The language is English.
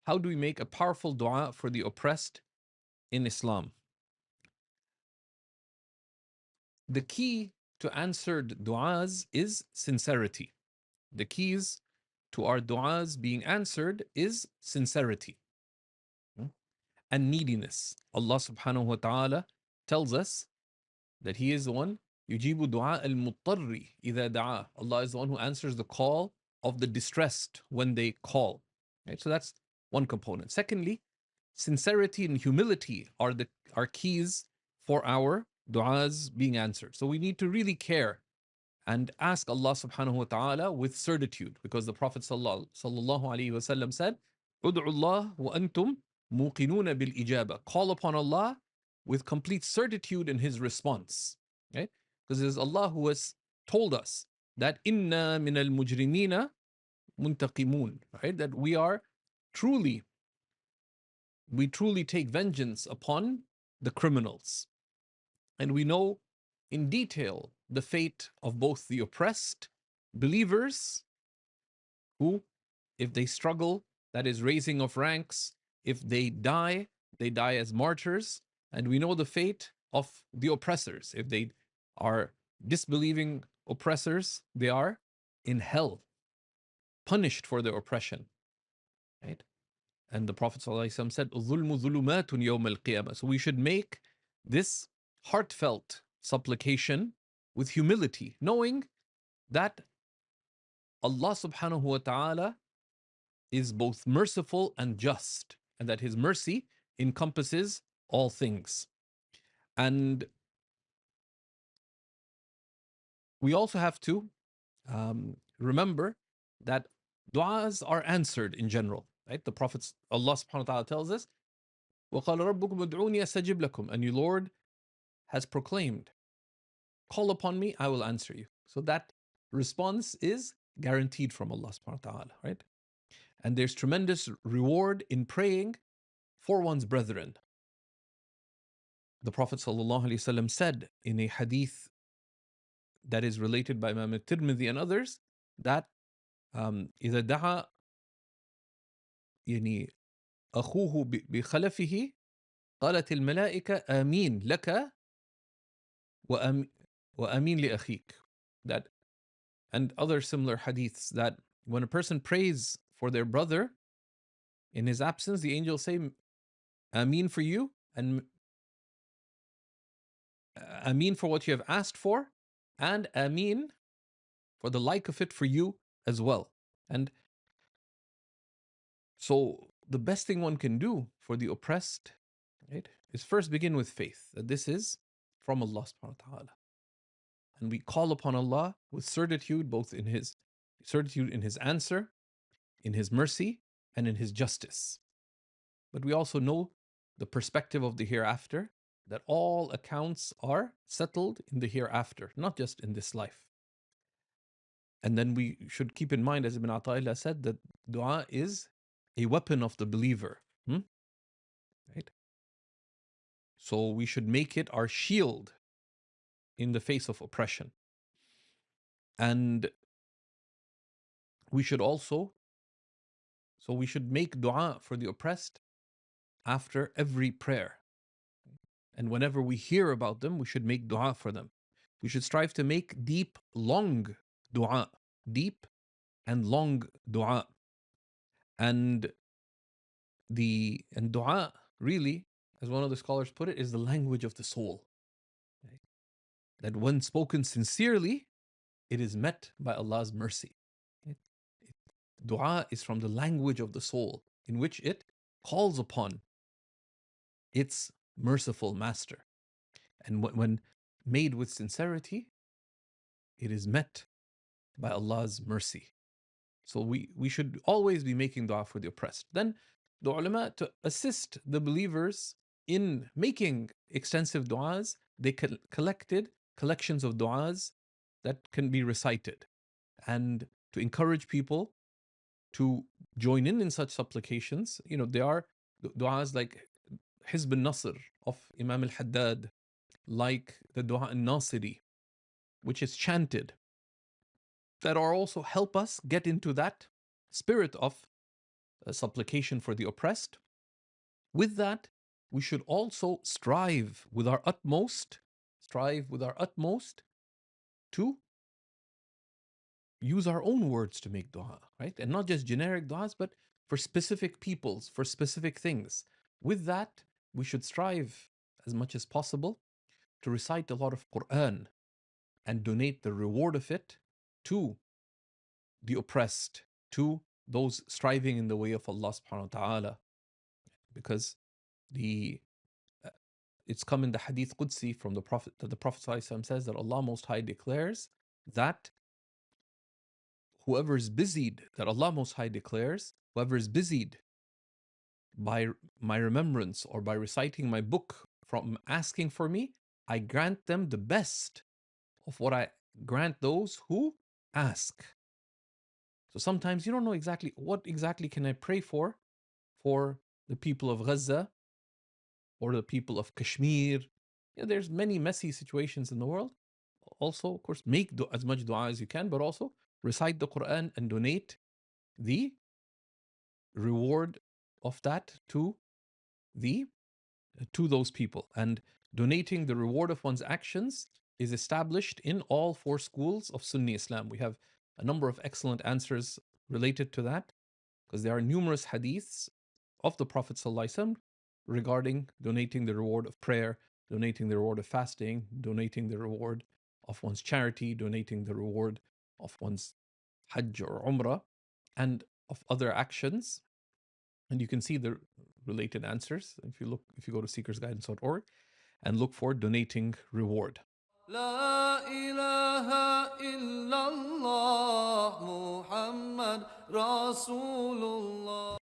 how do we make a powerful dua for the oppressed in Islam? The key to answered du'as is sincerity. The keys to our du'as being answered is sincerity, and neediness. Allah subhanahu wa ta'ala tells us that He is the one, يُجِيبُ دُعَاءَ الْمُضْطَرِّ إِذَا دَعَاهُ. Allah is the one who answers the call of the distressed when they call. Right? So that's one component. Secondly, sincerity and humility are keys for our du'as being answered. So we need to really care and ask Allah subhanahu wa ta'ala with certitude, because the Prophet sallallahu alaihi wasallam said, "Ud'u Allah wa antum muqinuna bil ijaba." Call upon Allah with complete certitude in His response. Right? Because it is Allah who has told us that inna min al mujrimina muntaqimun. Right? That we truly take vengeance upon the criminals. And we know in detail the fate of both the oppressed believers who, if they struggle, that is raising of ranks, if they die as martyrs. And we know the fate of the oppressors. If they are disbelieving oppressors, they are in hell, punished for their oppression. Right? And the Prophet ﷺ said, "الظُّلْمُ ظُلُمَاتٌ يَوْمَ الْقِيَامَةِ." So we should make this heartfelt supplication with humility, knowing that Allah subhanahu wa ta'ala is both merciful and just, and that His mercy encompasses all things. And we also have to remember that du'as are answered in general. Right? The Prophet, Allah subhanahu wa ta'ala tells us, وَقَالَ رَبُّكُمْ ادْعُونِي أَسْتَجِبْ لَكُمْ. And your Lord has proclaimed, call upon me, I will answer you. So that response is guaranteed from Allah subhanahu wa ta'ala, right? And there's tremendous reward in praying for one's brethren. The Prophet sallallahu alaihi wasallam said in a hadith that is related by Imam al-Tirmidhi and others that إذا دعا يعني أخوه بخلفه قالت الملائكة آمين لك وآمين لأخيك. That and other similar hadiths, that when a person prays for their brother in his absence, the angels say Ameen for you, and Ameen for what you have asked for, and Ameen for the like of it for you as well. And so the best thing one can do for the oppressed, right, is first begin with faith that this is from Allah subhanahu wa ta'ala. And we call upon Allah with certitude, both in His certitude in His answer, in His mercy, and in His justice. But we also know the perspective of the hereafter, that all accounts are settled in the hereafter, not just in this life. And then we should keep in mind, as Ibn Ata'illah said, that dua is a weapon of the believer. Right? So we should make it our shield in the face of oppression. And we should make dua for the oppressed after every prayer. And whenever we hear about them, we should make dua for them. We should strive to make deep, long dua. Deep and long dua. And dua, really, as one of the scholars put it, is the language of the soul. Right? That when spoken sincerely, it is met by Allah's mercy. Right? Dua is from the language of the soul, in which it calls upon its merciful master. And when made with sincerity, it is met by Allah's mercy. So we should always be making dua for the oppressed. Then the ulama, to assist the believers in making extensive duas, they collected collections of duas that can be recited, and to encourage people to join in such supplications. There are duas like Hizb al-Nasr of Imam al-Haddad, like the Dua al-Nasiri, which is chanted, that are also help us get into that spirit of supplication for the oppressed. With that, we should also strive with our utmost to use our own words to make dua, right? And not just generic duas, but for specific peoples, for specific things. With that, we should strive as much as possible to recite a lot of Quran and donate the reward of it to the oppressed, to those striving in the way of Allah subhanahu wa ta'ala. Because the uh, it's come in the Hadith Qudsi from the Prophet that the Prophet ﷺ says that Allah Most High declares that whoever is busied, that Allah Most High declares, whoever is busied by my remembrance or by reciting my book from asking for me, I grant them the best of what I grant those who ask. So sometimes you don't know exactly what exactly can I pray for the people of Gaza or the people of Kashmir. There's many messy situations in the world. Also, of course, make as much dua as you can, but also recite the Quran and donate the reward of that the to those people. And donating the reward of one's actions is established in all four schools of Sunni Islam. We have a number of excellent answers related to that because there are numerous hadiths of the Prophet ﷺ regarding donating the reward of prayer, donating the reward of fasting, donating the reward of one's charity, donating the reward of one's hajj or umrah, and of other actions. And you can see the related answers if you go to seekersguidance.org and look for donating reward. لا إله إلا الله محمد رسول الله